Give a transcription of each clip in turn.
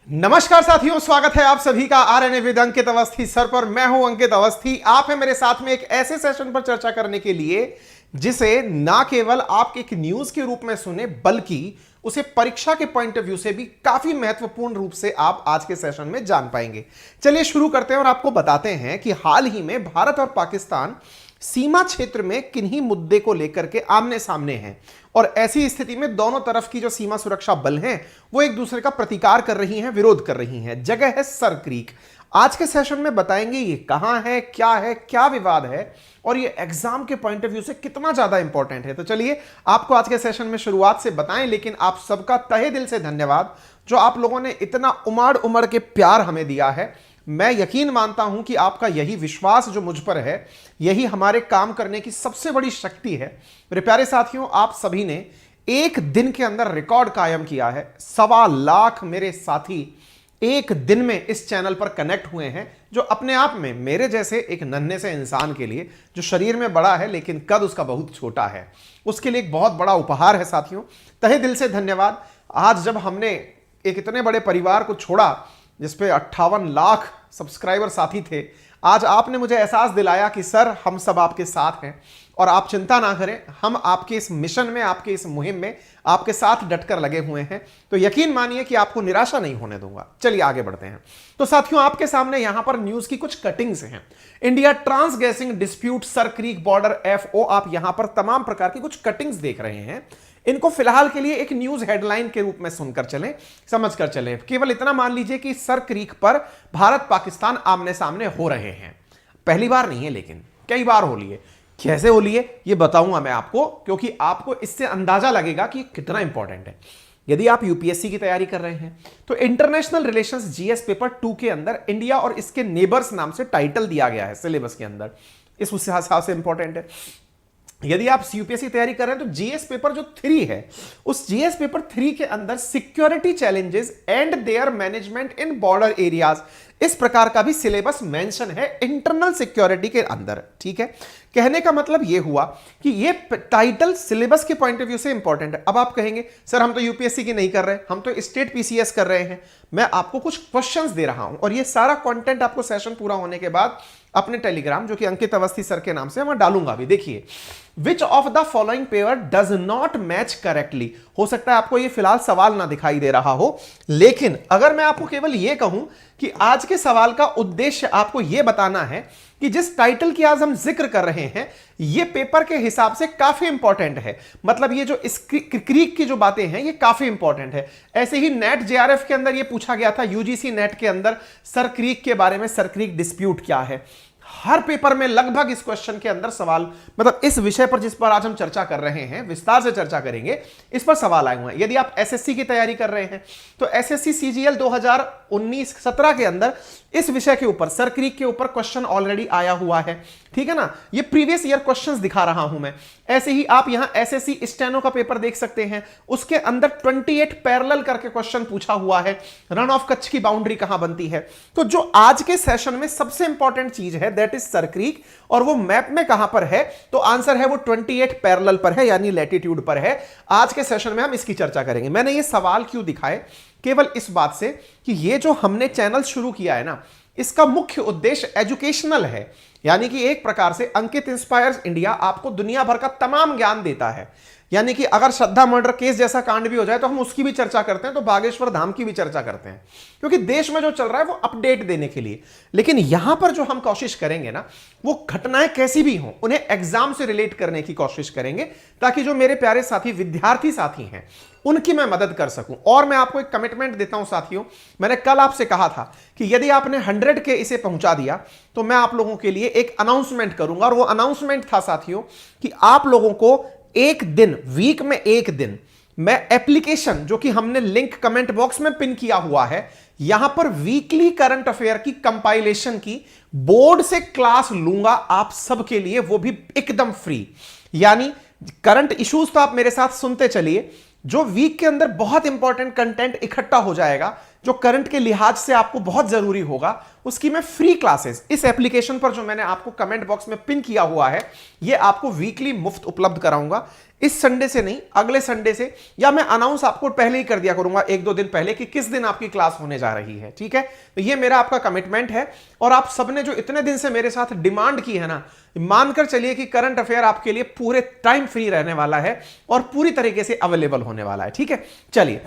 नमस्कार साथियों, स्वागत है आप सभी का RNA with Ankit Awasthi sir पर। मैं हूं अंकित अवस्थी। आप हैं मेरे साथ में एक ऐसे सेशन पर चर्चा करने के लिए जिसे ना केवल आप एक न्यूज के रूप में सुने बल्कि उसे परीक्षा के पॉइंट ऑफ व्यू से भी काफी महत्वपूर्ण रूप से आप आज के सेशन में जान पाएंगे। चलिए शुरू करते हैं और आपको बताते हैं कि हाल ही में भारत और पाकिस्तान सीमा क्षेत्र में किन्हीं मुद्दे को लेकर के आमने सामने हैं और ऐसी स्थिति में दोनों तरफ की जो सीमा सुरक्षा बल हैं वो एक दूसरे का प्रतिकार कर रही हैं, विरोध कर रही हैं। जगह है सर क्रीक। आज के सेशन में बताएंगे ये कहां है, क्या विवाद है और ये एग्जाम के पॉइंट ऑफ व्यू से कितना ज्यादा इंपॉर्टेंट है। तो चलिए आपको आज के सेशन में शुरुआत से बताएं, लेकिन आप सबका तहे दिल से धन्यवाद जो आप लोगों ने इतना उमड़ उमड़ के प्यार हमें दिया है। मैं यकीन मानता हूं कि आपका यही विश्वास जो मुझ पर है यही हमारे काम करने की सबसे बड़ी शक्ति है। मेरे प्यारे साथियों, आप सभी ने एक दिन के अंदर रिकॉर्ड कायम किया है। 1.25 लाख मेरे साथी एक दिन में इस चैनल पर कनेक्ट हुए हैं, जो अपने आप में मेरे जैसे एक नन्हे से इंसान के लिए जो शरीर में बड़ा है लेकिन कद उसका बहुत छोटा है, उसके लिए एक बहुत बड़ा उपहार है। साथियों, तहे दिल से धन्यवाद। आज जब हमने एक इतने बड़े परिवार को छोड़ा जिसपे 58 लाख सब्सक्राइबर साथी थे, आज आपने मुझे एहसास दिलाया कि सर हम सब आपके साथ हैं और आप चिंता ना करें, हम आपके इस मिशन में, आपके इस मुहिम में आपके साथ डटकर लगे हुए हैं। तो यकीन मानिए कि आपको निराशा नहीं होने दूंगा। चलिए आगे बढ़ते हैं। तो साथियों, आपके सामने यहां पर न्यूज की कुछ कटिंग्स हैं। India transgressing dispute Sir Creek border FO, आप यहां पर तमाम प्रकार की कुछ कटिंग्स देख रहे हैं। इनको फिलहाल के लिए एक न्यूज हेडलाइन के रूप में सुनकर चलें, समझकर चलें। केवल इतना मान लीजिए कि सर क्रीक पर भारत पाकिस्तान आमने सामने हो रहे हैं। पहली बार नहीं है, लेकिन कई बार हो लिए। कैसे हो लिए ये बताऊंगा मैं आपको, क्योंकि आपको इससे अंदाजा लगेगा कि कितना इंपॉर्टेंट है। यदि आप यूपीएससी की तैयारी कर रहे हैं तो इंटरनेशनल रिलेशंस जीएस पेपर 2 के अंदर इंडिया और इसके नेबर्स नाम से टाइटल दिया गया है सिलेबस के अंदर। इस हिसाब से इंपॉर्टेंट है। यदि आप यूपीएससी तैयारी कर रहे हैं तो जीएस पेपर जो 3 है, उस जीएस पेपर 3 के अंदर security challenges and there management in border areas, इस प्रकार का भी सिलेबस मेंशन है इंटरनल सिक्योरिटी के अंदर। ठीक है, कहने का मतलब यह हुआ कि यह टाइटल सिलेबस के पॉइंट ऑफ व्यू से इंपॉर्टेंट है। अब आप कहेंगे सर हम तो यूपीएससी की नहीं कर रहे, हम तो स्टेट पीसीएस कर रहे हैं। मैं आपको कुछ क्वेश्चंस दे रहा हूं और यह सारा कंटेंट आपको सेशन पूरा होने के बाद अपने टेलीग्राम, जो कि अंकित अवस्थी सर के नाम से, मैं डालूंगा भी। देखिए, which of the following pair does not match correctly. हो सकता है आपको यह फिलहाल सवाल ना दिखाई दे रहा हो, लेकिन अगर मैं आपको केवल यह कहूं कि आज के सवाल का उद्देश्य आपको यह बताना है कि जिस टाइटल की आज हम जिक्र कर रहे हैं यह पेपर के हिसाब से काफी इंपॉर्टेंट है। मतलब ये जो क्रीक की जो बातें हैं ये काफी इंपॉर्टेंट है। ऐसे ही नेट जेआरएफ के अंदर यह पूछा गया था, यूजीसी नेट के अंदर सर क्रीक के बारे में, सर क्रीक डिस्प्यूट क्या है। हर पेपर में लगभग इस क्वेश्चन के अंदर सवाल, मतलब इस विषय पर जिस पर आज हम चर्चा कर रहे हैं, विस्तार से चर्चा करेंगे, इस पर सवाल आए हुए हैं। यदि आप एसएससी की तैयारी कर रहे हैं तो एसएससी सीजीएल 2019-17 के अंदर इस विषय के ऊपर, सर क्रीक के ऊपर क्वेश्चन ऑलरेडी आया हुआ है। ठीक है ना, ये प्रीवियस ईयर क्वेश्चंस दिखा रहा हूं मैं। ऐसे ही आप यहां एसएससी स्टेनो का पेपर देख सकते हैं, उसके अंदर 28 पैरेलल करके क्वेश्चन पूछा हुआ है, रन ऑफ कच्छ की बाउंड्री कहां बनती है। तो जो आज के सेशन में सबसे इंपॉर्टेंट चीज है दैट इज सर क्रीक, और वो मैप में कहां पर है, तो आंसर है वो 28 पैरेलल पर है, यानी लैटिट्यूड पर है। आज के सेशन में हम इसकी चर्चा करेंगे। मैंने ये सवाल क्यों दिखाए, केवल इस बात से कि ये जो हमने चैनल शुरू किया है ना, इसका मुख्य उद्देश्य एजुकेशनल है। यानी कि एक प्रकार से अंकित इंस्पायर्स इंडिया आपको दुनिया भर का तमाम ज्ञान देता है। यानी कि अगर श्रद्धा मर्डर केस जैसा कांड भी हो जाए तो हम उसकी भी चर्चा करते हैं, तो बागेश्वर धाम की भी चर्चा करते हैं, क्योंकि देश में जो चल रहा है वो अपडेट देने के लिए। लेकिन यहां पर जो हम कोशिश करेंगे ना, वो घटनाएं कैसी भी हों उन्हें एग्जाम से रिलेट करने की कोशिश करेंगे, ताकि जो मेरे प्यारे साथी विद्यार्थी साथी हैं उनकी मैं मदद कर सकूं। और मैं आपको एक कमिटमेंट देता हूं साथियों, मैंने कल आपसे कहा था कि यदि आपने 100 के इसे पहुंचा दिया तो मैं आप लोगों के लिए एक अनाउंसमेंट करूंगा। और वो अनाउंसमेंट था साथियों कि आप लोगों को एक दिन, वीक में एक दिन, मैं एप्लीकेशन, जो कि हमने लिंक कमेंट बॉक्स में पिन किया हुआ है, यहां पर वीकली करंट अफेयर की कंपाइलेशन की बोर्ड से क्लास लूंगा आप सबके लिए, वो भी एकदम फ्री। यानी करंट इश्यूज तो आप मेरे साथ सुनते चलिए, जो वीक के अंदर बहुत इंपॉर्टेंट कंटेंट इकट्ठा हो जाएगा, जो करंट के लिहाज से आपको बहुत जरूरी होगा, उसकी मैं फ्री क्लासेस इस एप्लीकेशन पर, जो मैंने आपको कमेंट बॉक्स में पिन किया हुआ है, ये आपको वीकली मुफ्त उपलब्ध कराऊंगा। इस संडे से नहीं, अगले संडे से, या मैं अनाउंस आपको पहले ही कर दिया करूंगा 1-2 दिन पहले कि किस दिन आपकी क्लास होने जा रही है, ठीक है। तो ये मेरा आपका कमिटमेंट है। और आप सबने जो इतने दिन से मेरे साथ डिमांड की है ना, मानकर चलिए कि करंट अफेयर आपके लिए पूरे टाइम फ्री रहने वाला है और पूरी तरीके से अवेलेबल होने वाला है, ठीक है। चलिए,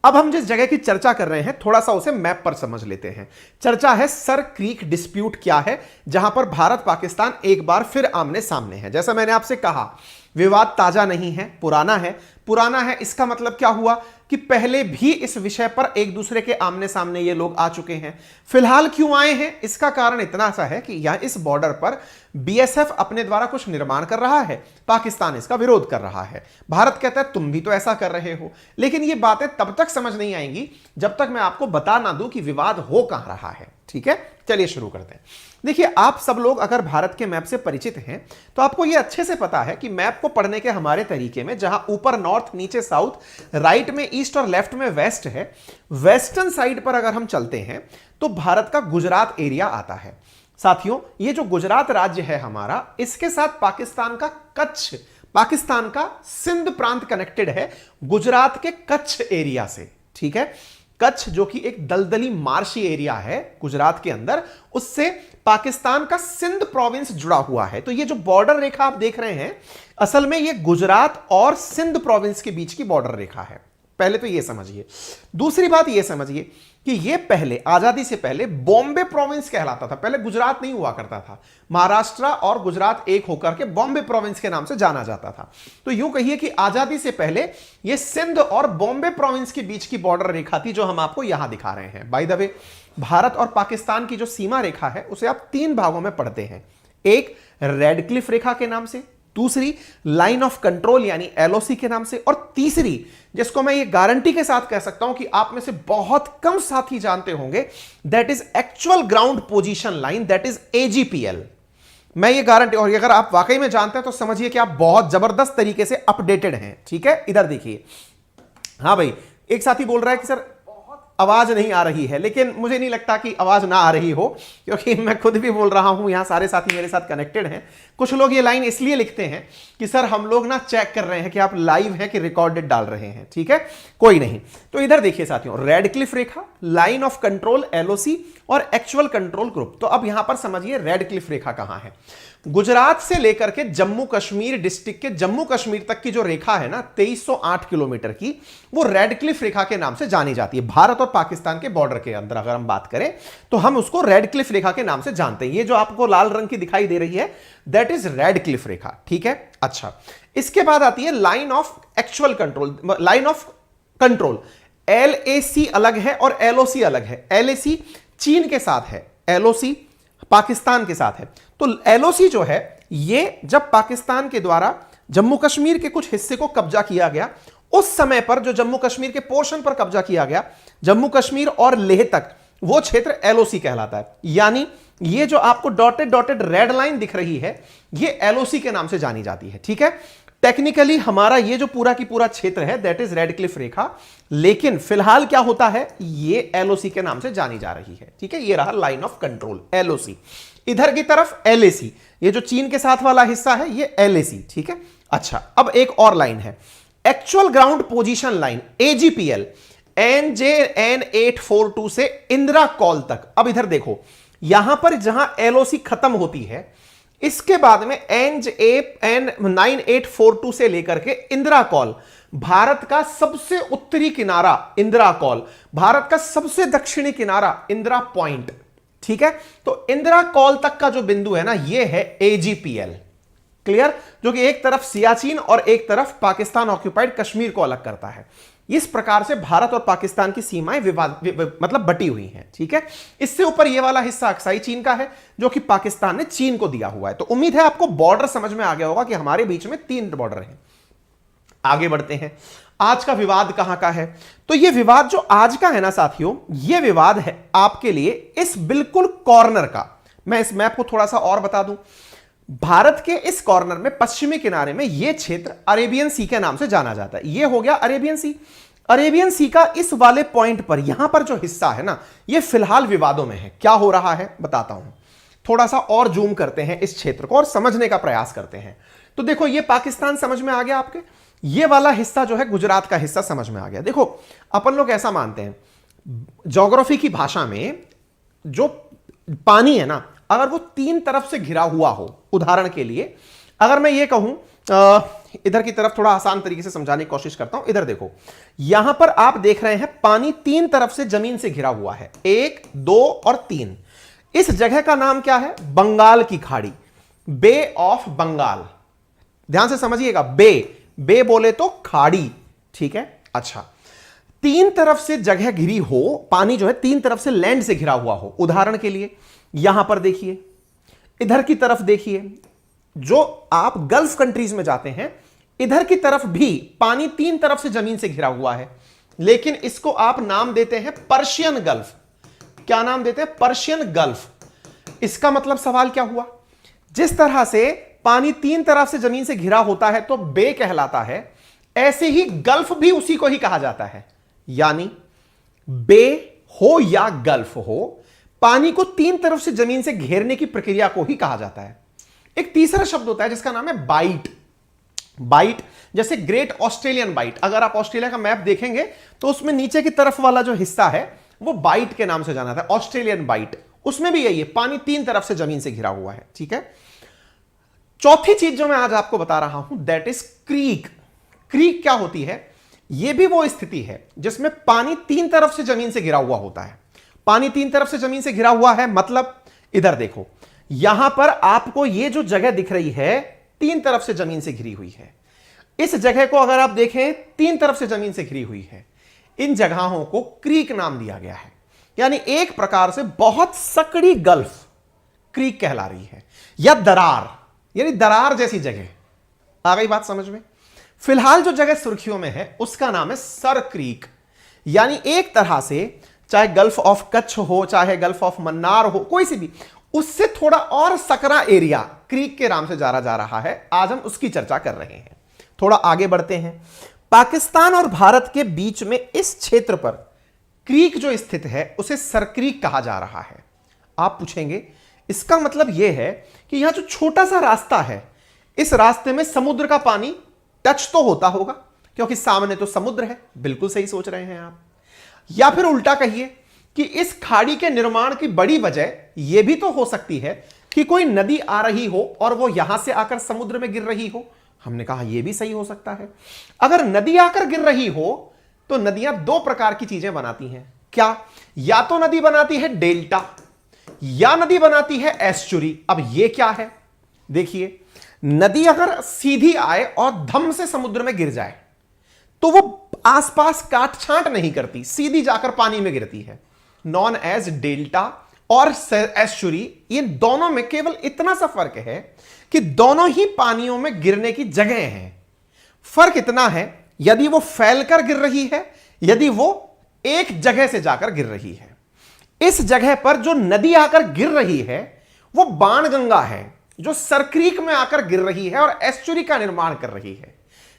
अब हम जिस जगह की चर्चा कर रहे हैं थोड़ा सा उसे मैप पर समझ लेते हैं। चर्चा है सर क्रीक डिस्प्यूट क्या है, जहां पर भारत पाकिस्तान एक बार फिर आमने सामने है। जैसा मैंने आपसे कहा, विवाद ताजा नहीं है, पुराना है। पुराना है इसका मतलब क्या हुआ कि पहले भी इस विषय पर एक दूसरे के आमने सामने ये लोग आ चुके हैं। फिलहाल क्यों आए हैं, इसका कारण इतना सा है कि यहां इस बॉर्डर पर बीएसएफ अपने द्वारा कुछ निर्माण कर रहा है, पाकिस्तान इसका विरोध कर रहा है। भारत कहता है तुम भी तो ऐसा कर रहे हो। लेकिन ये बातें तब तक समझ नहीं आएंगी जब तक मैं आपको बता ना दूं कि विवाद हो कहां रहा है, ठीक है। चलिए शुरू करते हैं। देखिए, आप सब लोग अगर भारत के मैप से परिचित हैं तो आपको यह अच्छे से पता है कि मैप को पढ़ने के हमारे तरीके में जहां ऊपर नॉर्थ, नीचे साउथ, राइट में ईस्ट और लेफ्ट में वेस्ट है, वेस्टर्न साइड पर अगर हम चलते हैं तो भारत का गुजरात एरिया आता है। साथियों, ये जो गुजरात राज्य है हमारा, इसके साथ पाकिस्तान का कच्छ, पाकिस्तान का सिंध प्रांत कनेक्टेड है गुजरात के कच्छ एरिया से, ठीक है। कच्छ जो कि एक दलदली मार्शी एरिया है गुजरात के अंदर, उससे पाकिस्तान का सिंध प्रोविंस जुड़ा हुआ है। तो ये जो बॉर्डर रेखा आप देख रहे हैं, असल में ये गुजरात और सिंध प्रोविंस के बीच की बॉर्डर रेखा है। पहले तो ये समझिए। दूसरी बात ये समझिए कि ये पहले, आजादी से पहले बॉम्बे प्रोविंस कहलाता था। पहले गुजरात नहीं हुआ करता था, महाराष्ट्र और गुजरात एक होकर के बॉम्बे प्रोविंस के नाम से जाना जाता था। तो यूं कहिए कि आजादी से पहले ये सिंध और बॉम्बे प्रोविंस के बीच की बॉर्डर रेखा थी, जो हम आपको यहां दिखा रहे हैं। बाय द वे, भारत और पाकिस्तान की जो सीमा रेखा है उसे आप 3 भागों में पढ़ते हैं। एक रेड क्लिफ रेखा के नाम से, दूसरी लाइन ऑफ कंट्रोल यानी एलओसी के नाम से, और तीसरी जिसको मैं ये गारंटी के साथ कह सकता हूं कि आप में से बहुत कम साथी जानते होंगे, that is actual ground position line, that is AGPL. मैं ये गारंटी, और अगर आप वाकई में जानते हैं तो समझिए कि आप बहुत जबरदस्त तरीके से अपडेटेड हैं, ठीक है। इधर देखिए, हाँ भाई, एक साथी बोल रहा है कि सर आवाज नहीं आ रही है, लेकिन मुझे नहीं लगता कि आवाज ना आ रही हो, क्योंकि मैं खुद भी बोल रहा हूं, यहां सारे साथी मेरे साथ कनेक्टेड हैं। कुछ लोग ये लाइन इसलिए लिखते हैं कि सर हम लोग ना चेक कर रहे हैं कि आप लाइव हैं कि रिकॉर्डेड डाल रहे हैं, ठीक है, कोई नहीं। तो इधर देखिए साथियों, red Cliff Rekha, line of control LOC और एक्चुअल कंट्रोल ग्रुप। तो अब यहां पर समझिए रेड क्लिफ रेखा कहां है। गुजरात से लेकर के जम्मू कश्मीर डिस्ट्रिक्ट के जम्मू कश्मीर तक की जो रेखा है ना 2308 किलोमीटर की, वो रेड क्लिफ रेखा के नाम से जानी जाती है। भारत और पाकिस्तान के बॉर्डर के अंदर अगर हम बात करें तो हम उसको रेड क्लिफ रेखा के नाम से जानते हैं। ये जो आपको लाल रंग की दिखाई दे रही है, दैट इज रेड क्लिफ रेखा, ठीक है। अच्छा, इसके बाद आती है line of actual control, line of control. LAC अलग है और एलओसी अलग है। एलएसी चीन के साथ है, एलओसी पाकिस्तान के साथ है। तो एलओसी जो है, ये जब पाकिस्तान के द्वारा जम्मू कश्मीर के कुछ हिस्से को कब्जा किया गया, उस समय पर जो जम्मू कश्मीर के पोर्शन पर कब्जा किया गया, जम्मू कश्मीर और लेह तक, वो क्षेत्र एलओसी कहलाता है। यानी ये जो आपको डॉटेड डॉटेड रेड लाइन दिख रही है, ये एलओसी के नाम से जानी जाती है, ठीक है। टेक्निकली हमारा ये जो पूरा की पूरा क्षेत्र है, दैट इज रेड क्लिफ रेखा, लेकिन फिलहाल क्या होता है, ये एलओसी के नाम से जानी जा रही है, ठीक है। ये रहा लाइन ऑफ कंट्रोल एलओसी। इधर की तरफ एलएसी, ये जो चीन के साथ वाला हिस्सा है, ये एलएसी, ठीक है। अच्छा, अब एक और लाइन है, एक्चुअल ग्राउंड पोजीशन लाइन एजीपीएल, एनजेएन 842 से इंदिरा कॉल तक। अब इधर देखो, यहां पर जहां एलओसी खत्म होती है, इसके बाद में एनजेएन 9842 से लेकर के इंदिरा कॉल, भारत का सबसे उत्तरी किनारा इंदिरा कॉल, भारत का सबसे दक्षिणी किनारा इंदिरा पॉइंट, ठीक है। तो इंदिरा कॉल तक का जो बिंदु है ना, ये है एजीपीएल, क्लियर, जो कि एक तरफ सियाचिन और एक तरफ पाकिस्तान ऑक्यूपाइड कश्मीर को अलग करता है। इस प्रकार से भारत और पाकिस्तान की सीमाएं मतलब बटी हुई हैं, ठीक है। इससे ऊपर ये वाला हिस्सा अक्साई चीन का है, जो कि पाकिस्तान ने चीन को दिया हुआ है। तो उम्मीद है आपको बॉर्डर समझ में आ गया होगा कि हमारे बीच में 3 बॉर्डर हैं। आगे बढ़ते हैं, आज का विवाद कहां का है। तो यह विवाद जो आज का है ना साथियों, यह विवाद है आपके लिए इस बिल्कुल कॉर्नर का। मैं इस मैप को थोड़ा सा और बता दूं, भारत के इस कॉर्नर में पश्चिमी किनारे में यह क्षेत्र अरेबियन सी के नाम से जाना जाता है। यह हो गया अरेबियन सी। अरेबियन सी का इस वाले पॉइंट पर, यहां पर जो हिस्सा है ना, यह फिलहाल विवादों में है। क्या हो रहा है बताता हूं, थोड़ा सा और जूम करते हैं इस क्षेत्र को और समझने का प्रयास करते हैं। तो देखो ये पाकिस्तान समझ में आ गया आपके, ये वाला हिस्सा जो है गुजरात का हिस्सा समझ में आ गया। देखो अपन लोग ऐसा मानते हैं ज्योग्राफी की भाषा में, जो पानी है ना, अगर वो तीन तरफ से घिरा हुआ हो, उदाहरण के लिए अगर मैं ये कहूं, इधर की तरफ थोड़ा आसान तरीके से समझाने की कोशिश करता हूं। इधर देखो, यहां पर आप देख रहे हैं पानी तीन तरफ से जमीन से घिरा हुआ है, 1 2 और 3। इस जगह का नाम क्या है? बंगाल की खाड़ी, बे ऑफ बंगाल। ध्यान से समझिएगा, बे बोले तो खाड़ी, ठीक है। अच्छा, तीन तरफ से जगह घिरी हो, पानी जो है तीन तरफ से लैंड से घिरा हुआ हो, उदाहरण के लिए यहां पर देखिए, इधर की तरफ देखिए, जो आप गल्फ कंट्रीज में जाते हैं, इधर की तरफ भी पानी तीन तरफ से जमीन से घिरा हुआ है, लेकिन इसको आप नाम देते हैं पर्शियन गल्फ। क्या नाम देते हैं? Persian gulf. इसका मतलब सवाल क्या हुआ? जिस तरह से पानी तीन तरफ से जमीन से घिरा होता है तो बे कहलाता है, ऐसे ही गल्फ भी उसी को ही कहा जाता है। यानी बे हो या गल्फ हो, पानी को तीन तरफ से जमीन से घेरने की प्रक्रिया को ही कहा जाता है। एक तीसरा शब्द होता है जिसका नाम है बाइट। बाइट जैसे ग्रेट ऑस्ट्रेलियन बाइट, अगर आप ऑस्ट्रेलिया का मैप देखेंगे तो उसमें नीचे की तरफ वाला जो हिस्सा है वो बाइट के नाम से जाना था, ऑस्ट्रेलियन बाइट। उसमें भी यही है, पानी तीन तरफ से जमीन से घिरा हुआ है, ठीक है। चौथी चीज जो मैं आज आपको बता रहा हूं, दैट इज क्रीक। क्रीक क्या होती है? यह भी वो स्थिति है जिसमें पानी तीन तरफ से जमीन से घिरा हुआ होता है। पानी तीन तरफ से जमीन से घिरा हुआ है मतलब, इधर देखो, यहां पर आपको यह जो जगह दिख रही है तीन तरफ से जमीन से घिरी हुई है। इस जगह को अगर आप देखें, तीन तरफ से जमीन से घिरी हुई है। इन जगहों को क्रीक नाम दिया गया है, यानी एक प्रकार से बहुत सकड़ी गल्फ क्रीक कहला रही है, या दरार, यानी दरार जैसी जगह। आ गई बात समझ में? फिलहाल जो जगह सुर्खियों में है उसका नाम है सर क्रीक, यानी एक तरह से चाहे गल्फ ऑफ कच्छ हो, चाहे गल्फ ऑफ मन्नार हो, कोई सी भी, उससे थोड़ा और सकरा एरिया क्रीक के नाम से जाना जा रहा है। आज हम उसकी चर्चा कर रहे हैं। थोड़ा आगे बढ़ते हैं। पाकिस्तान और भारत के बीच में इस क्षेत्र पर क्रीक जो स्थित है उसे सरक्रीक कहा जा रहा है। आप पूछेंगे इसका मतलब यह है कि यहां जो छोटा सा रास्ता है, इस रास्ते में समुद्र का पानी टच तो होता होगा, क्योंकि सामने तो समुद्र है। बिल्कुल सही सोच रहे हैं आप। या फिर उल्टा कहिए कि इस खाड़ी के निर्माण की बड़ी वजह यह भी तो हो सकती है कि कोई नदी आ रही हो और वो यहां से आकर समुद्र में गिर रही हो। हमने कहा यह भी सही हो सकता है। अगर नदी आकर गिर रही हो तो नदियां दो प्रकार की चीजें बनाती हैं। क्या? या तो नदी बनाती है डेल्टा, या नदी बनाती है एस्चुरी। अब यह क्या है? देखिए, नदी अगर सीधी आए और धम से समुद्र में गिर जाए तो वो आसपास काट छांट नहीं करती, सीधी जाकर पानी में गिरती है, नॉन एज डेल्टा और एस्चुरी। ये दोनों में केवल इतना सा फर्क है कि दोनों ही पानियों में गिरने की जगह है। फर्क इतना है, यदि वो फैलकर गिर रही है, यदि वो एक जगह से जाकर गिर रही है। इस जगह पर जो नदी आकर गिर रही है वो बाणगंगा है, जो सरक्रीक में आकर गिर रही है और एस्चुरी का निर्माण कर रही है।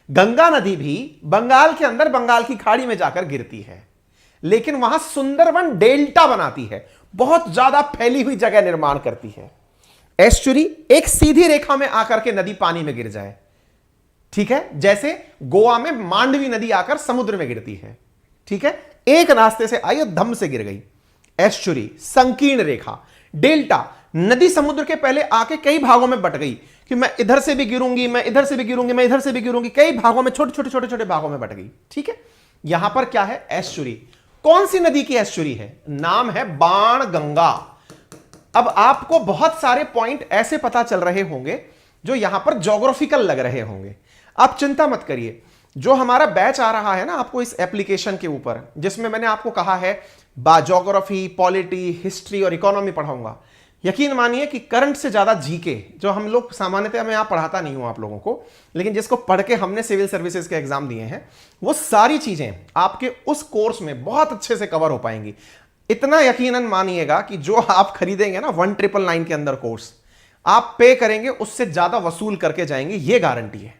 गंगा नदी भी बंगाल के अंदर बंगाल की खाड़ी में जाकर गिरती है, लेकिन वहां सुंदरवन डेल्टा बनाती है, बहुत ज्यादा फैली हुई जगह निर्माण करती है। एस्चुरी एक सीधी रेखा में आकर के नदी पानी में गिर जाए, ठीक है, जैसे गोवा में मांडवी नदी आकर समुद्र में गिरती है, ठीक है, एक रास्ते से आई और धम से गिर गई। एस्चुरी संकीर्ण रेखा। डेल्टा नदी समुद्र के पहले आके कई भागों में बट गई कि मैं इधर से भी गिरूंगी, मैं इधर से भी गिरूंगी, मैं इधर से भी गिरूंगी, कई भागों में छोटे छोटे छोटे छोटे भागों में बट गई, ठीक है। यहां पर क्या है? एस्चुरी। कौन सी नदी की एस्चुरी है? नाम है बाणगंगा। अब आपको बहुत सारे पॉइंट ऐसे पता चल रहे होंगे जो यहां पर ज्योग्राफिकल लग रहे होंगे। आप चिंता मत करिए, जो हमारा बैच आ रहा है ना आपको इस एप्लीकेशन के ऊपर, जिसमें मैंने आपको कहा है ज्योग्राफी, पॉलिटी, हिस्ट्री और इकोनॉमी पढ़ाऊंगा, यकीन मानिए कि करंट से ज्यादा जीके, जो हम लोग सामान्यतः मैं यहां पढ़ाता नहीं हूं आप लोगों को, लेकिन जिसको पढ़ के हमने सिविल सर्विसेज के एग्जाम दिए हैं, वो सारी चीजें आपके उस कोर्स में बहुत अच्छे से कवर हो पाएंगी। इतना यकीनन मानिएगा कि जो आप खरीदेंगे ना 1999 के अंदर कोर्स, आप पे करेंगे उससे ज्यादा वसूल करके जाएंगे, ये गारंटी है,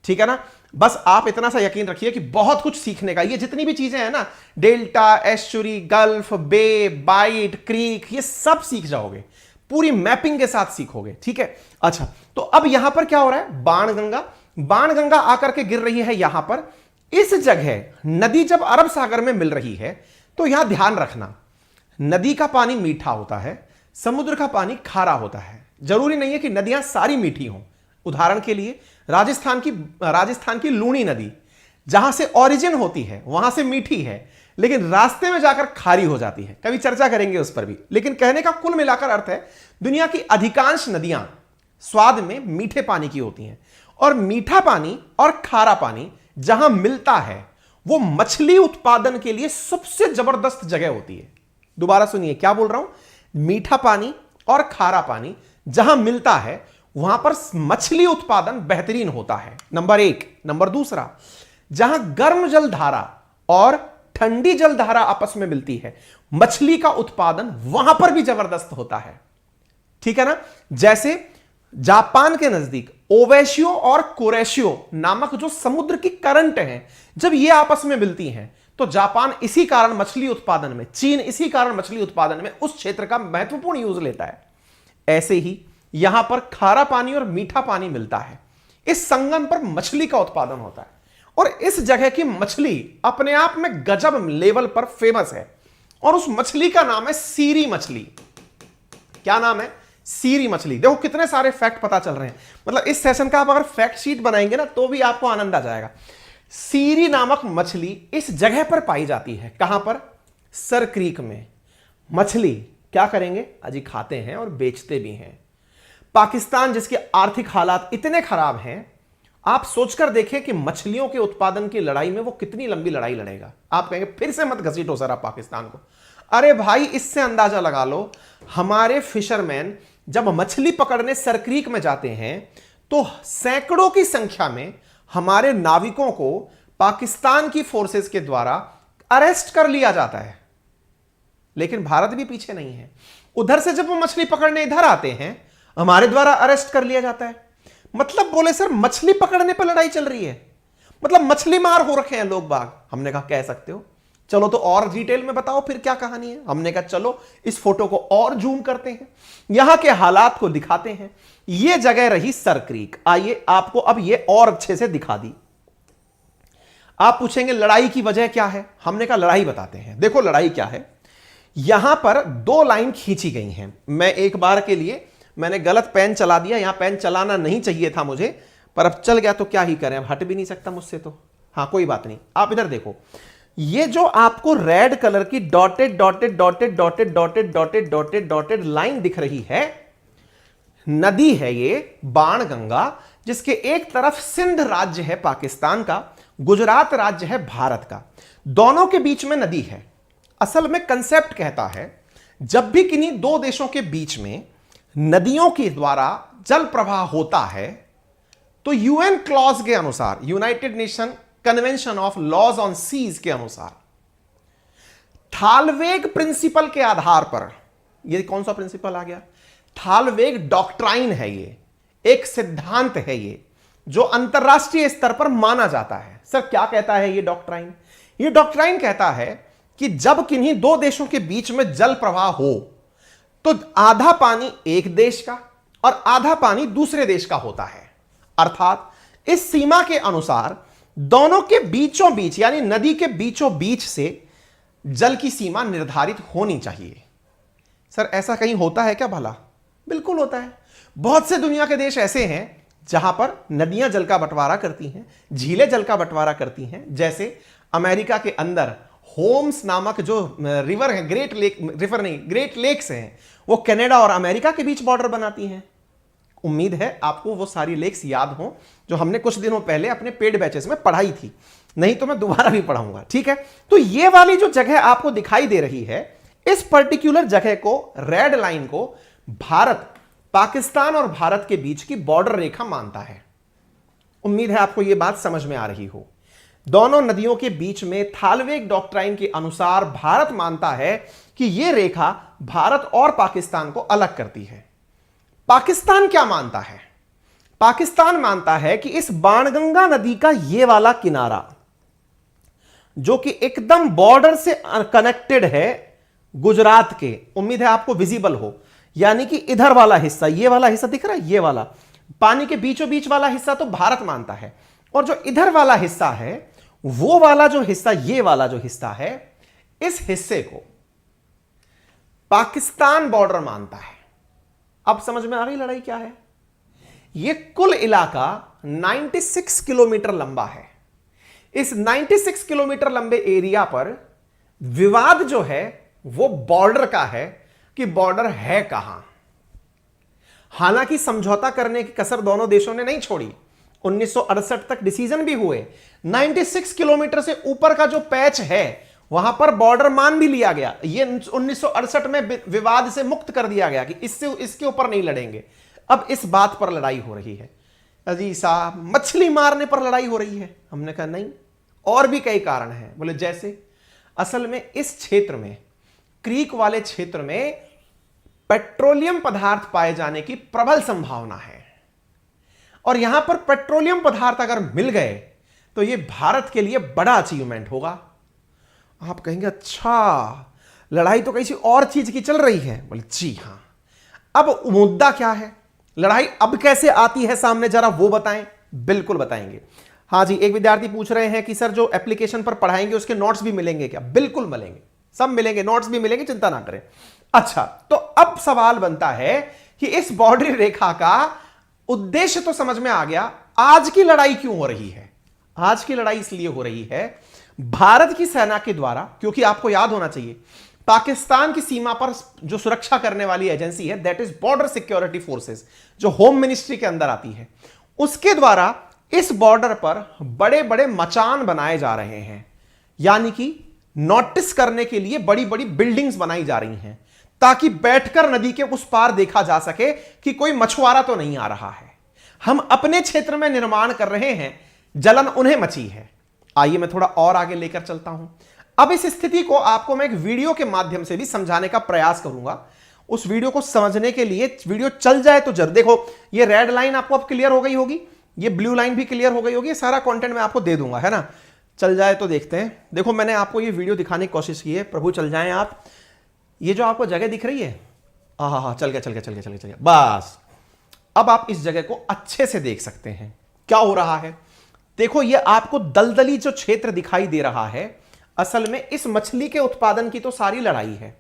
ठीक है ना। बस आप इतना सा यकीन रखिए कि बहुत कुछ सीखने का, ये जितनी भी चीजें हैं ना, डेल्टा, एस्चुरी, गल्फ, बे, बाइट, क्रीक, ये सब सीख जाओगे। पूरी मैपिंग के साथ सीखोगे, ठीक है। अच्छा, तो अब यहां पर क्या हो रहा है, बाणगंगा आकर के गिर रही है यहां पर। इस जगह नदी जब अरब सागर में मिल रही है तो यहां ध्यान रखना, नदी का पानी मीठा होता है, समुद्र का पानी खारा होता है। जरूरी नहीं है कि नदियां सारी मीठी हों। उदाहरण के लिए राजस्थान की लूणी नदी जहां से ओरिजिन होती है वहां से मीठी है, लेकिन रास्ते में जाकर खारी हो जाती है। कभी चर्चा करेंगे उस पर भी। लेकिन कहने का कुल मिलाकर अर्थ है, दुनिया की अधिकांश नदियां स्वाद में मीठे पानी की होती हैं, और मीठा पानी और खारा पानी जहां मिलता है वो मछली उत्पादन के लिए सबसे जबरदस्त जगह होती है। दोबारा सुनिए क्या बोल रहा हूं, मीठा पानी और खारा पानी जहां मिलता है वहां पर मछली उत्पादन बेहतरीन होता है, नंबर एक। नंबर दूसरा, जहां गर्म जल धारा और ठंडी जल धारा आपस में मिलती है, मछली का उत्पादन वहां पर भी जबरदस्त होता है, ठीक है ना। जैसे जापान के नजदीक ओवेशियो और कोरेशियो नामक जो समुद्र की करंट हैं, जब ये आपस में मिलती हैं तो जापान इसी कारण मछली उत्पादन में, चीन इसी कारण मछली उत्पादन में उस क्षेत्र का महत्वपूर्ण यूज लेता है। ऐसे ही यहां पर खारा पानी और मीठा पानी मिलता है, इस संगम पर मछली का उत्पादन होता है, और इस जगह की मछली अपने आप में गजब लेवल पर फेमस है, और उस मछली का नाम है सीरी मछली। क्या नाम है, सीरी मछली। देखो कितने सारे फैक्ट पता चल रहे हैं, मतलब इस सेशन का आप अगर फैक्ट शीट बनाएंगे ना तो भी आपको आनंद आ जाएगा। सीरी नामक मछली इस जगह पर पाई जाती है, कहां पर, सर क्रीक में। मछली क्या करेंगे, अजी खाते हैं और बेचते भी हैं। पाकिस्तान जिसके आर्थिक हालात इतने खराब हैं, आप सोचकर देखें कि मछलियों के उत्पादन की लड़ाई में वो कितनी लंबी लड़ाई लड़ेगा। आप कहेंगे फिर से मत घसीटो सर आप पाकिस्तान को। अरे भाई, इससे अंदाजा लगा लो, हमारे फिशरमैन जब मछली पकड़ने सरक्रीक में जाते हैं तो सैकड़ों की संख्या में हमारे नाविकों को पाकिस्तान की फोर्सेस के द्वारा अरेस्ट कर लिया जाता है। लेकिन भारत भी पीछे नहीं है, उधर से जब वो मछली पकड़ने इधर आते हैं हमारे द्वारा अरेस्ट कर लिया जाता है। मतलब बोले सर मछली पकड़ने पर लड़ाई चल रही है, मतलब मछली मार हो रखे हैं लोग बाग। हमने कहा कह सकते हो, चलो तो और डिटेल में बताओ फिर क्या कहानी है। हमने कहा चलो इस फोटो को और जूम करते हैं, यहां के हालात को दिखाते हैं। यह जगह रही सर क्रीक। आइए आपको अब यह और अच्छे से दिखा दी। आप पूछेंगे लड़ाई की वजह क्या है, हमने कहा लड़ाई बताते हैं। देखो लड़ाई क्या है, यहां पर दो लाइन खींची गई हैं। मैं एक बार के लिए मैंने गलत पेन चला दिया, यहां पेन चलाना नहीं चाहिए था मुझे, पर अब चल गया तो क्या ही करें, अब हट भी नहीं सकता मुझसे तो। हाँ कोई बात नहीं, आप इधर देखो, ये जो आपको रेड कलर की dotted dotted dotted dotted dotted dotted dotted dotted line दिख रही है, नदी है ये बाणगंगा, जिसके एक तरफ सिंध राज्य है पाकिस्तान का, गुजरात राज्य है भारत का, दोनों के बीच में नदी है। असल में कंसेप्ट कहता है जब भी किन्हीं दो देशों के बीच में नदियों के द्वारा जल प्रवाह होता है तो यूएन क्लॉज के अनुसार, United Nation convention of laws on seas के अनुसार, थालवेग प्रिंसिपल के आधार पर, ये कौन सा प्रिंसिपल आ गया, थालवेग डॉक्ट्राइन है, ये एक सिद्धांत है ये जो अंतरराष्ट्रीय स्तर पर माना जाता है। सर क्या कहता है ये डॉक्ट्राइन? ये डॉक्ट्राइन कहता है कि जब किन्हीं दो देशों के बीच में जल प्रवाह हो तो आधा पानी एक देश का और आधा पानी दूसरे देश का होता है, अर्थात इस सीमा के अनुसार दोनों के बीचों बीच यानी नदी के बीचों बीच से जल की सीमा निर्धारित होनी चाहिए। सर ऐसा कहीं होता है क्या भला? बिल्कुल होता है। बहुत से दुनिया के देश ऐसे हैं जहां पर नदियां जल का बंटवारा करती हैं, झीलें जल का बंटवारा करती हैं। जैसे अमेरिका के अंदर होम्स नामक जो रिवर है, ग्रेट लेक्स हैं, वो कनाडा और अमेरिका के बीच बॉर्डर बनाती हैं। उम्मीद है आपको वो सारी लेक्स याद हो जो हमने कुछ दिनों पहले अपने पेड बैचेस में पढ़ाई थी, नहीं तो मैं दोबारा भी पढ़ाऊंगा, ठीक है। तो ये वाली जो जगह आपको दिखाई दे रही है, इस पर्टिकुलर जगह को, रेड लाइन को भारत, पाकिस्तान और भारत के बीच की बॉर्डर रेखा मानता है। उम्मीद है आपको यह बात समझ में आ रही हो। दोनों नदियों के बीच में थालवेग डॉक्ट्राइन के अनुसार भारत मानता है कि यह रेखा भारत और पाकिस्तान को अलग करती है। पाकिस्तान क्या मानता है? पाकिस्तान मानता है कि इस बाणगंगा नदी का यह वाला किनारा जो कि एकदम बॉर्डर से कनेक्टेड है गुजरात के, उम्मीद है आपको विजिबल हो, यानी कि इधर वाला हिस्सा, ये वाला हिस्सा दिख रहा है, ये वाला पानी के बीचों बीच वाला हिस्सा तो भारत मानता है, और जो इधर वाला हिस्सा है, वो वाला जो हिस्सा, ये वाला जो हिस्सा है, इस हिस्से को पाकिस्तान बॉर्डर मानता है। अब समझ में आ गई लड़ाई क्या है? यह कुल इलाका 96 किलोमीटर लंबा है। इस 96 किलोमीटर लंबे एरिया पर विवाद जो है वो बॉर्डर का है कि बॉर्डर है कहां। हालांकि समझौता करने की कसर दोनों देशों ने नहीं छोड़ी, 1968 तक डिसीजन भी हुए, 96 किलोमीटर से ऊपर का जो पैच है वहां पर बॉर्डर मान भी लिया गया। ये 1968 में विवाद से मुक्त कर दिया गया कि इससे इसके ऊपर नहीं लड़ेंगे। अब इस बात पर लड़ाई हो रही है, अजी साहब मछली मारने पर लड़ाई हो रही है। हमने कहा नहीं, और भी कई कारण हैं। बोले जैसे, असल में इस क्षेत्र में, क्रीक वाले क्षेत्र में पेट्रोलियम पदार्थ पाए जाने की प्रबल संभावना है, और यहां पर पेट्रोलियम पदार्थ अगर मिल गए तो यह भारत के लिए बड़ा अचीवमेंट होगा। आप कहेंगे अच्छा, लड़ाई तो किसी और चीज की चल रही है। बोले जी हां। अब मुद्दा क्या है, लड़ाई अब कैसे आती है सामने, जरा वो बताएं। बिल्कुल बताएंगे। हाँ जी, एक विद्यार्थी पूछ रहे हैं कि सर जो एप्लीकेशन पर पढ़ाएंगे उसके नोट्स भी मिलेंगे क्या? बिल्कुल मिलेंगे, सब मिलेंगे, नोट्स भी मिलेंगे, चिंता ना करें। अच्छा, तो अब सवाल बनता है कि इस बाउंड्री रेखा का उद्देश्य तो समझ में आ गया, आज की लड़ाई क्यों हो रही है? आज की लड़ाई इसलिए हो रही है भारत की सेना के द्वारा, क्योंकि आपको याद होना चाहिए पाकिस्तान की सीमा पर जो सुरक्षा करने वाली एजेंसी है that is border security forces, जो होम मिनिस्ट्री के अंदर आती है, उसके द्वारा इस बॉर्डर पर बड़े बड़े मचान बनाए जा रहे हैं। यानी कि नोटिस करने के लिए बड़ी बड़ी बिल्डिंग्स बनाई जा रही हैं ताकि बैठकर नदी के उस पार देखा जा सके कि कोई मछुआरा तो नहीं आ रहा है। हम अपने क्षेत्र में निर्माण कर रहे हैं, जलन उन्हें मची है। आइए मैं थोड़ा और आगे लेकर चलता हूं। अब इस स्थिति को आपको मैं एक वीडियो के माध्यम से भी समझाने का प्रयास करूंगा। उस वीडियो को समझने के लिए वीडियो चल जाए तो जरूर देखो, ये रेड लाइन आपको अब क्लियर हो गई होगी, ये ब्लू लाइन भी क्लियर हो गई होगी, सारा कंटेंट मैं आपको दे दूंगा, है ना। चल जाए तो देखते हैं। देखो मैंने आपको ये वीडियो दिखाने की कोशिश की है, प्रभु चल जाएं आप। ये जो आपको जगह दिख रही है, हाँ, चल गया। बस अब आप इस जगह को अच्छे से देख सकते हैं क्या हो रहा है। देखो ये आपको दलदली जो क्षेत्र दिखाई दे रहा है, असल में इस मछली के उत्पादन की तो सारी लड़ाई है।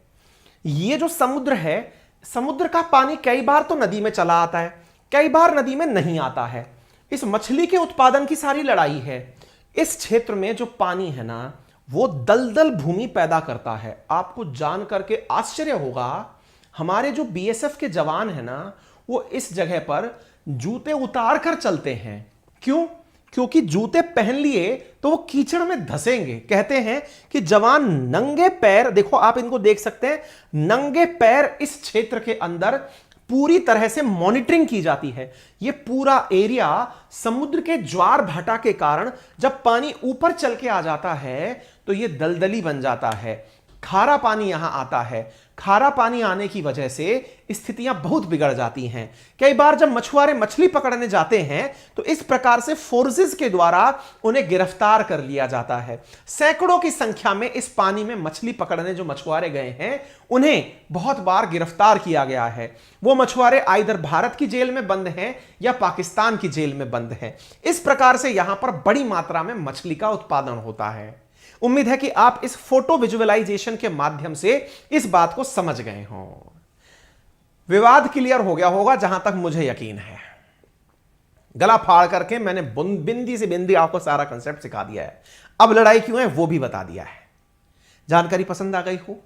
ये जो समुद्र है, समुद्र का पानी कई बार तो नदी में चला आता है, कई बार नदी में नहीं आता है। इस मछली के उत्पादन की सारी लड़ाई है। इस क्षेत्र में जो पानी है ना, वो दलदल भूमि पैदा करता है। आपको जान करके आश्चर्य होगा, हमारे जो बीएसएफ के जवान है ना, वो इस जगह पर जूते उतार कर चलते हैं। क्यों? क्योंकि जूते पहन लिए तो वो कीचड़ में धसेंगे। कहते हैं कि जवान नंगे पैर, देखो आप इनको देख सकते हैं, नंगे पैर इस क्षेत्र के अंदर पूरी तरह से मॉनिटरिंग की जाती है। यह पूरा एरिया समुद्र के ज्वार भाटा के कारण जब पानी ऊपर चल के आ जाता है तो यह दलदली बन जाता है, खारा पानी यहां आता है। खारा पानी आने की वजह से स्थितियां बहुत बिगड़ जाती हैं। कई बार जब मछुआरे मछली पकड़ने जाते हैं तो इस प्रकार से फोर्सेस के द्वारा उन्हें गिरफ्तार कर लिया जाता है। सैकड़ों की संख्या में इस पानी में मछली पकड़ने जो मछुआरे गए हैं, उन्हें बहुत बार गिरफ्तार किया गया है। वो मछुआरे आइदर भारत की जेल में बंद हैं या पाकिस्तान की जेल में बंद हैं। इस प्रकार से यहां पर बड़ी मात्रा में मछली का उत्पादन होता है। उम्मीद है कि आप इस फोटो विजुअलाइजेशन के माध्यम से इस बात को समझ गए हों। विवाद क्लियर हो गया होगा जहां तक मुझे यकीन है। गला फाड़ करके मैंने बिंदी से बिंदी आपको सारा कंसेप्ट सिखा दिया है। अब लड़ाई क्यों है वो भी बता दिया है। जानकारी पसंद आ गई हो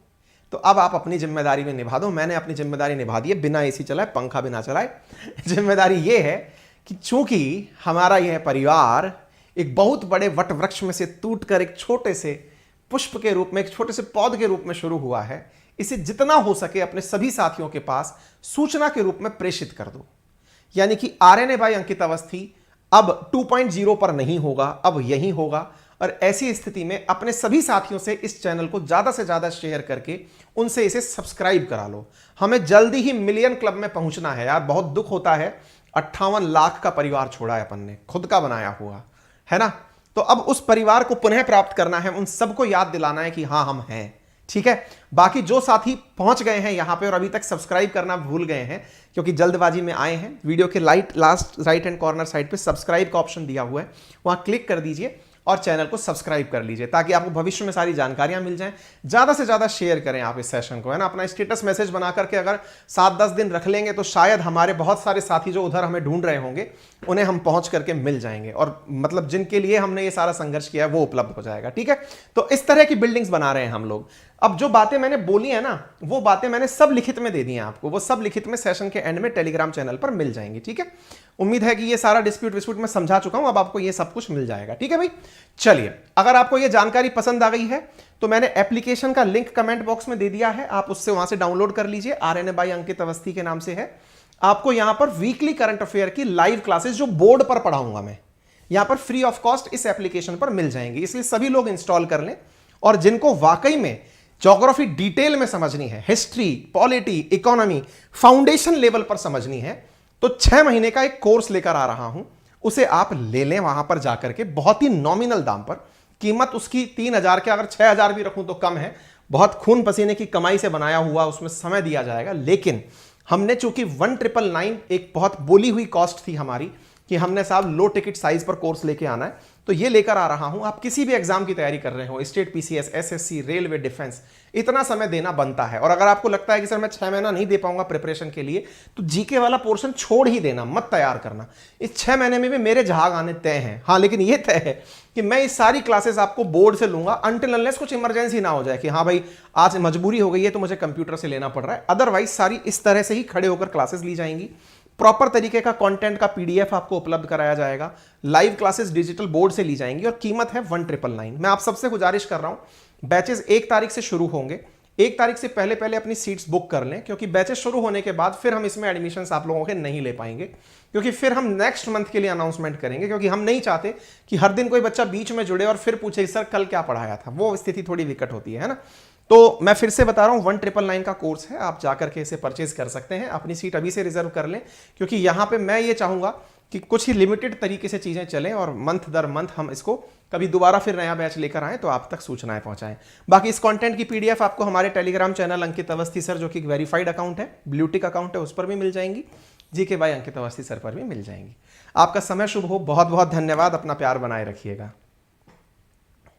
तो अब आप अपनी जिम्मेदारी में निभा दो। मैंने अपनी जिम्मेदारी निभा दी है, बिना एसी चलाए, पंखा बिना चलाए। जिम्मेदारी यह है कि चूंकि हमारा यह परिवार एक बहुत बड़े वट वृक्ष में से टूटकर एक छोटे से पुष्प के रूप में, एक छोटे से पौध के रूप में शुरू हुआ है, इसे जितना हो सके अपने सभी साथियों के पास सूचना के रूप में प्रेषित कर दो। यानी कि आरएनए बाय अंकित अवस्थी अब 2.0 पर नहीं होगा, अब यही होगा। और ऐसी स्थिति में अपने सभी साथियों से इस चैनल को ज्यादा से ज्यादा शेयर करके उनसे इसे सब्सक्राइब करा लो। हमें जल्दी ही मिलियन क्लब में पहुंचना है यार। बहुत दुख होता है, 58 लाख का परिवार छोड़ा है अपन ने, खुद का बनाया हुआ, है ना। तो अब उस परिवार को पुनः प्राप्त करना है, उन सबको याद दिलाना है कि हां हम हैं, ठीक है। बाकी जो साथी पहुंच गए हैं यहां पे और अभी तक सब्सक्राइब करना भूल गए हैं क्योंकि जल्दबाजी में आए हैं, वीडियो के last right hand corner side पे सब्सक्राइब का ऑप्शन दिया हुआ है, वहां क्लिक कर दीजिए और चैनल को सब्सक्राइब कर लीजिए ताकि आपको भविष्य में सारी जानकारियां मिल जाएं। ज्यादा से ज्यादा शेयर करें आप इस सेशन को, है ना। अपना स्टेटस मैसेज बना करके अगर 7-10 दिन रख लेंगे तो शायद हमारे बहुत सारे साथी जो उधर हमें ढूंढ रहे होंगे उन्हें हम पहुंच करके मिल जाएंगे और मतलब जिनके लिए हमने ये सारा संघर्ष किया है वो उपलब्ध हो जाएगा, ठीक है। तो इस तरह की बिल्डिंग्स बना रहे हैं हम लोग। अब जो बातें मैंने बोली है ना वो बातें मैंने सब लिखित में दे दी हैं आपको, वो सब लिखित में सेशन के एंड में टेलीग्राम चैनल पर मिल जाएंगी, ठीक है। उम्मीद है कि ये सारा डिस्प्यूट विस्प्यूट मैं समझा चुका हूं, अब आपको ये सब कुछ मिल जाएगा, ठीक है भाई। चलिए, अगर आपको ये जानकारी पसंद आ गई है तो मैंने एप्लीकेशन का लिंक कमेंट बॉक्स में दे दिया है, आप उससे वहां से डाउनलोड कर लीजिए। RNA बाय अंकित अवस्थी के नाम से है। आपको यहां पर वीकली करंट अफेयर की लाइव क्लासेस जो बोर्ड पर पढ़ाऊंगा मैं, यहां पर फ्री ऑफ कॉस्ट इस एप्लीकेशन पर मिल जाएंगी, इसलिए सभी लोग इंस्टॉल कर लें। और जिनको वाकई में ज्योग्राफी डिटेल में समझनी है, history, polity, economy foundation level पर समझनी है, तो 6 महीने का एक कोर्स लेकर आ रहा हूं, उसे आप ले लें वहां पर जाकर के बहुत ही नॉमिनल दाम पर। कीमत उसकी 3,000 के, अगर 6,000 भी रखूं तो कम है, बहुत खून पसीने की कमाई से बनाया हुआ, उसमें समय दिया जाएगा। लेकिन हमने चूंकि 1999 एक बहुत बोली हुई कॉस्ट थी हमारी कि हमने साहब लो टिकट साइज पर कोर्स लेके आना है, तो ये लेकर आ रहा हूं। आप किसी भी एग्जाम की तैयारी कर रहे हो, state, PCS, SSC, railway, defence, इतना समय देना बनता है। और अगर आपको लगता है कि सर मैं 6 महीना नहीं दे पाऊंगा प्रिपरेशन के लिए, तो जीके वाला पोर्शन छोड़ ही देना, मत तैयार करना। इस 6 महीने में भी मेरे जहाग आने तय हैं। हाँ, लेकिन ये तय है कि मैं इस सारी क्लासेस आपको बोर्ड से लूंगा अनटिल अनलेस कुछ इमरजेंसी ना हो जाए कि हाँ भाई आज मजबूरी हो गई है तो मुझे कंप्यूटर से लेना पड़ रहा है। अदरवाइज सारी इस तरह से ही खड़े होकर क्लासेस ली जाएंगी। प्रॉपर तरीके का कंटेंट का PDF आपको उपलब्ध कराया जाएगा। लाइव क्लासेस डिजिटल बोर्ड से ली जाएंगी और कीमत है 1999। मैं आप सबसे गुजारिश कर रहा हूं, बैचेस 1 तारीख से शुरू होंगे। 1 तारीख से पहले पहले अपनी सीट्स बुक कर लें, क्योंकि बैचेस शुरू होने के बाद फिर हम इसमें एडमिशन्स आप लोगों के नहीं ले पाएंगे, क्योंकि फिर हम नेक्स्ट मंथ के लिए अनाउंसमेंट करेंगे। क्योंकि हम नहीं चाहते कि हर दिन कोई बच्चा बीच में जुड़े और फिर पूछे सर कल क्या पढ़ाया था, वो स्थिति थोड़ी विकट होती है ना। तो मैं फिर से बता रहा हूं, 1999 का कोर्स है, आप जाकर के इसे परचेज कर सकते हैं। अपनी सीट अभी से रिजर्व कर लें, क्योंकि यहां पे मैं ये चाहूंगा कि कुछ ही लिमिटेड तरीके से चीजें चलें और मंथ दर मंथ हम इसको कभी दोबारा फिर नया बैच लेकर आएं तो आप तक सूचनाएं पहुंचाएं। बाकी इस कंटेंट की PDF आपको हमारे टेलीग्राम चैनल अंकित अवस्थी सर, जो कि एक वेरीफाइड अकाउंट है, ब्लूटिक अकाउंट है, उस पर भी मिल जाएंगी। GK बाय अंकित अवस्थी सर पर भी मिल जाएंगी। आपका समय शुभ हो, बहुत बहुत धन्यवाद, अपना प्यार बनाए रखिएगा।